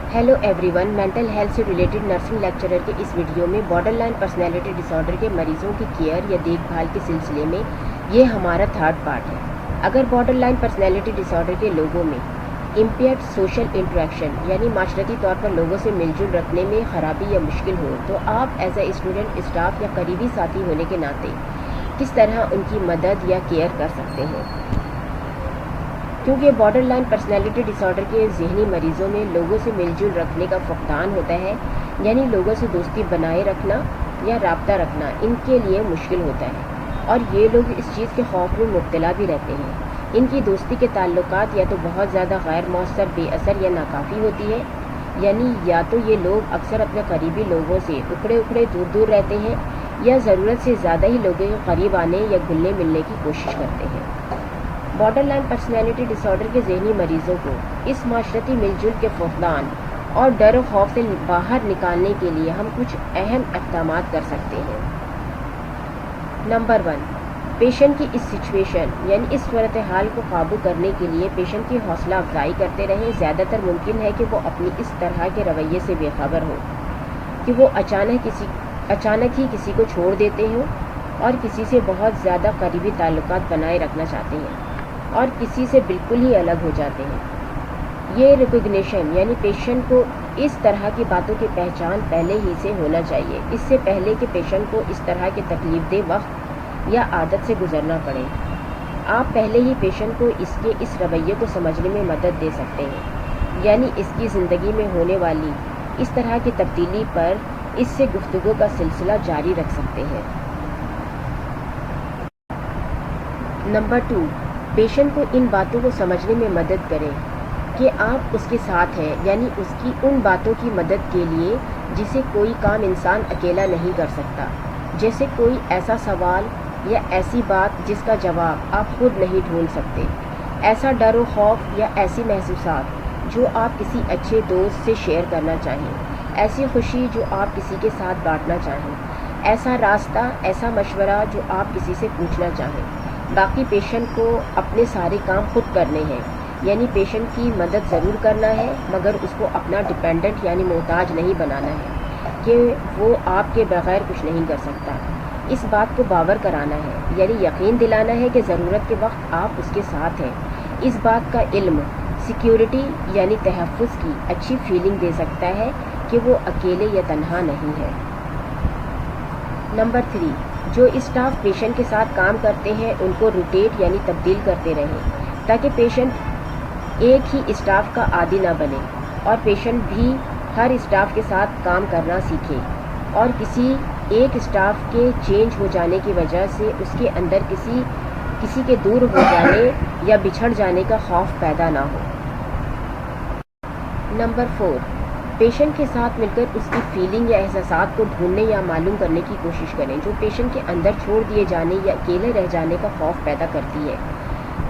Hello everyone, mental health से related nursing lecturer के इस वीडियो में बॉर्डर लाइन पर्सनैलिटी डिसऑर्डर के मरीजों की केयर या देखभाल के सिलसिले में ये हमारा थर्ड पार्ट है। अगर बॉर्डर लाइन पर्सनैलिटी डिसऑर्डर के लोगों में इम्पेयर्ड सोशल इंटरेक्शन यानी माशरती तौर पर लोगों से मिलजुल रखने में ख़राबी या मुश्किल हो, तो आप एज ए स्टूडेंट, स्टाफ या करीबी साथी होने के नाते किस तरह उनकी मदद या केयर कर सकते हैं। क्योंकि बॉर्डर लाइन पर्सनैलिटी डिसऑर्डर के ज़हनी मरीज़ों में लोगों से मिलजुल रखने का फुकदान होता है, यानी लोगों से दोस्ती बनाए रखना या राब्ता रखना इनके लिए मुश्किल होता है और ये लोग इस चीज़ के खौफ में मुब्तला भी रहते हैं। इनकी दोस्ती के ताल्लुकात या तो बहुत ज़्यादा गैर मौसर, बेअसर या नाकाफ़ी होती है, यानी या तो ये लोग अक्सर अपने करीबी लोगों से उखड़े उखड़े दूर दूर रहते हैं या ज़रूरत से ज़्यादा ही लोगों के करीब आने या घुलने मिलने की कोशिश करते हैं। बॉर्डर लाइन पर्सनैलिटी डिसऑर्डर के ज़हनी मरीज़ों को इस माशरती मिलजुल के फुकदान और डर व खौफ से बाहर निकालने के लिए हम कुछ अहम इक़दाम कर सकते हैं। नंबर 1, पेशेंट की इस सिचुएशन यानी इस सूरत हाल को काबू करने के लिए पेशेंट की हौसला अफजाई करते रहें। ज़्यादातर मुमकिन है कि वो अपनी इस तरह के रवैये से बेखबर हो कि वो अचानक ही किसी को छोड़ देते हों और किसी से बहुत ज़्यादा करीबी ताल्लुकात बनाए रखना चाहते हैं और किसी से बिल्कुल ही अलग हो जाते हैं। ये रिकॉग्निशन यानी पेशेंट को इस तरह की बातों की पहचान पहले ही से होना चाहिए, इससे पहले कि पेशेंट को इस तरह के तकलीफ दे वक्त या आदत से गुजरना पड़े। आप पहले ही पेशेंट को इसके इस रवैये को समझने में मदद दे सकते हैं, यानी इसकी ज़िंदगी में होने वाली इस तरह की तब्दीली पर इससे गुफ्तगू का सिलसिला जारी रख सकते हैं। नंबर 2, पेशेंट को इन बातों को समझने में मदद करें कि आप उसके साथ हैं, यानी उसकी उन बातों की मदद के लिए जिसे कोई काम इंसान अकेला नहीं कर सकता, जैसे कोई ऐसा सवाल या ऐसी बात जिसका जवाब आप खुद नहीं ढूंढ सकते, ऐसा डर व खौफ या ऐसी महसूसात जो आप किसी अच्छे दोस्त से शेयर करना चाहें, ऐसी खुशी जो आप किसी के साथ बांटना चाहें, ऐसा रास्ता, ऐसा मशवरा जो आप किसी से पूछना चाहें। बाकी पेशेंट को अपने सारे काम खुद करने हैं, यानी पेशेंट की मदद ज़रूर करना है, मगर उसको अपना डिपेंडेंट यानी मोहताज नहीं बनाना है कि वो आपके बगैर कुछ नहीं कर सकता। इस बात को बावर कराना है, यानी यकीन दिलाना है कि ज़रूरत के वक्त आप उसके साथ हैं। इस बात का इल्म सिक्योरिटी यानी तहफ़्फ़ुज़ की अच्छी फीलिंग दे सकता है कि वो अकेले या तन्हा नहीं है। नंबर 3, जो स्टाफ पेशेंट के साथ काम करते हैं उनको रोटेट यानी तब्दील करते रहें, ताकि पेशेंट एक ही स्टाफ का आदी ना बने और पेशेंट भी हर स्टाफ के साथ काम करना सीखे और किसी एक स्टाफ के चेंज हो जाने की वजह से उसके अंदर किसी के दूर हो जाने या बिछड़ जाने का खौफ पैदा ना हो। नंबर 4, पेशेंट के साथ मिलकर उसकी फीलिंग या एहसासात को ढूंढने या मालूम करने की कोशिश करें जो पेशेंट के अंदर छोड़ दिए जाने या अकेले रह जाने का खौफ पैदा करती है।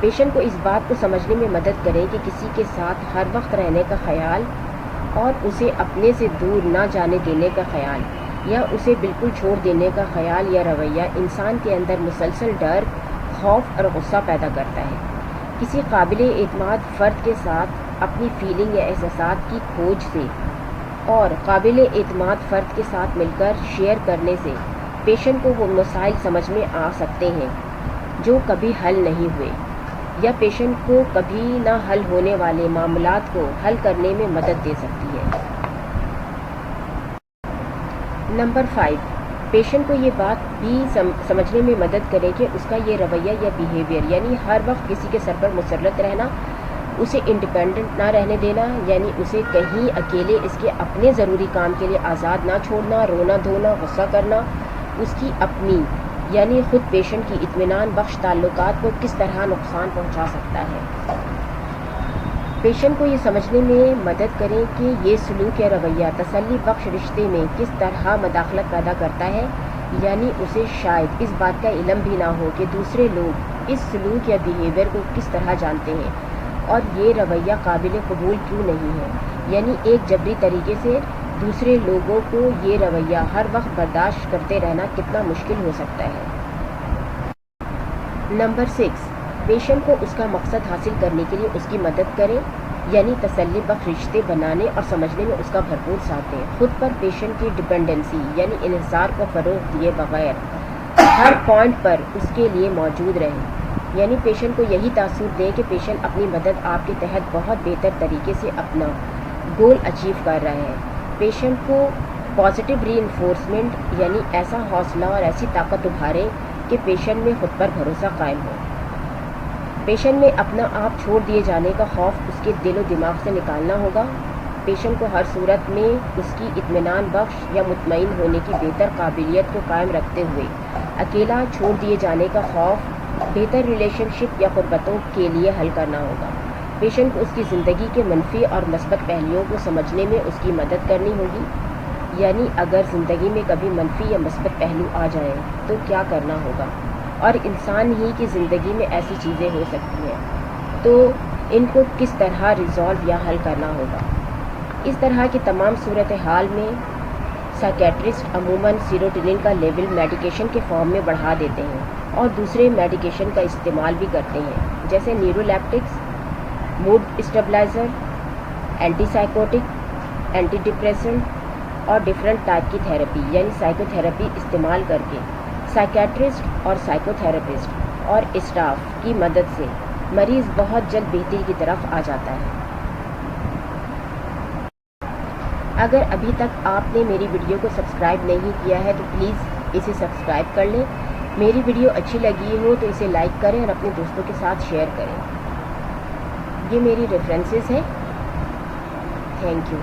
पेशेंट को इस बात को समझने में मदद करें कि किसी के साथ हर वक्त रहने का ख्याल और उसे अपने से दूर ना जाने देने का ख्याल या उसे बिल्कुल छोड़ देने का ख्याल या रवैया इंसान के अंदर मुसलसल डर, खौफ और गुस्सा पैदा करता है। किसी काबिल एतमाद फ़र्द के साथ अपनी फीलिंग या एहसासात की खोज से और काबिल एतमाद फ़र्द के साथ मिलकर शेयर करने से पेशेंट को वो मसाइल समझ में आ सकते हैं जो कभी हल नहीं हुए या पेशेंट को कभी ना हल होने वाले मामलात को हल करने में मदद दे सकती है। नंबर 5, पेशेंट को ये बात भी समझने में मदद करे कि उसका ये रवैया या बिहेवियर यानी हर वक्त किसी के सर पर मुसर्रत रहना, उसे इंडिपेंडेंट ना रहने देना, यानी उसे कहीं अकेले इसके अपने ज़रूरी काम के लिए आज़ाद ना छोड़ना, रोना धोना, गुस्सा करना, उसकी अपनी यानी ख़ुद पेशेंट की इत्मीनान बख्श ताल्लुकात को किस तरह नुकसान पहुंचा सकता है। पेशेंट को ये समझने में मदद करें कि ये सलूक या रवैया तसल्ली बख्श रिश्ते में किस तरह मदाखलत पैदा करता है, यानी उसे शायद इस बात का इल्म भी ना हो कि दूसरे लोग इस सलूक या बिहेवियर को किस तरह जानते हैं और ये रवैया काबिल कबूल क्यों नहीं है, यानी एक जबरी तरीके से दूसरे लोगों को ये रवैया हर वक्त बर्दाश्त करते रहना कितना मुश्किल हो सकता है। नंबर 6, पेशेंट को उसका मकसद हासिल करने के लिए उसकी मदद करें یعنی تسلی بخش رشتے بنانے اور سمجھنے میں اس کا بھرپور ساتھ دیں۔ خود پر پیشنٹ کی ڈپینڈنسی یعنی انحصار کو فروغ دیے بغیر ہر پوائنٹ پر اس کے لیے موجود رہیں، یعنی پیشنٹ کو یہی تاثر دیں کہ پیشنٹ اپنی مدد آپ کے تحت بہت بہتر طریقے سے اپنا گول اچیو کر رہے ہیں۔ پیشنٹ کو پازیٹیو ری انفورسمنٹ یعنی ایسا حوصلہ اور ایسی طاقت ابھاریں کہ پیشنٹ میں خود پر بھروسہ قائم ہو۔ پیشنٹ میں اپنا آپ چھوڑ دیے جانے کا خوف اس کے دل و دماغ سے نکالنا ہوگا۔ پیشنٹ کو ہر صورت میں اس کی اطمینان بخش یا مطمئن ہونے کی بہتر قابلیت کو قائم رکھتے ہوئے اکیلا چھوڑ دیے جانے کا خوف بہتر ریلیشن شپ یا قربتوں کے لیے حل کرنا ہوگا۔ پیشنٹ کو اس کی زندگی کے منفی اور مثبت پہلوؤں کو سمجھنے میں اس کی مدد کرنی ہوگی، یعنی اگر زندگی میں کبھی منفی یا مثبت پہلو آ جائیں تو کیا کرنا ہوگا، اور انسان ہی کی زندگی میں ایسی چیزیں ہو سکتی ہیں تو ان کو کس طرح ریزالو یا حل کرنا ہوگا۔ اس طرح کی تمام صورتحال میں سائیکیٹرسٹ عموماً سیروٹونن کا لیول میڈیکیشن کے فارم میں بڑھا دیتے ہیں اور دوسرے میڈیکیشن کا استعمال بھی کرتے ہیں، جیسے neuroleptics, mood stabiliser, antipsychotic, antidepressant اور ڈفرینٹ ٹائپ کی تھراپی یعنی سائیکو تھراپی استعمال کر کے سائیکیٹرسٹ اور سائیکو تھراپسٹ اور اسٹاف کی مدد سے مریض بہت جلد بہتری کی طرف آ جاتا ہے۔ اگر ابھی تک آپ نے میری ویڈیو کو سبسکرائب نہیں کیا ہے تو پلیز اسے سبسکرائب کر لیں۔ میری ویڈیو اچھی لگی ہو تو اسے لائک کریں اور اپنے دوستوں کے ساتھ شیئر کریں۔ یہ میری ریفرنسز ہیں۔ Thank you.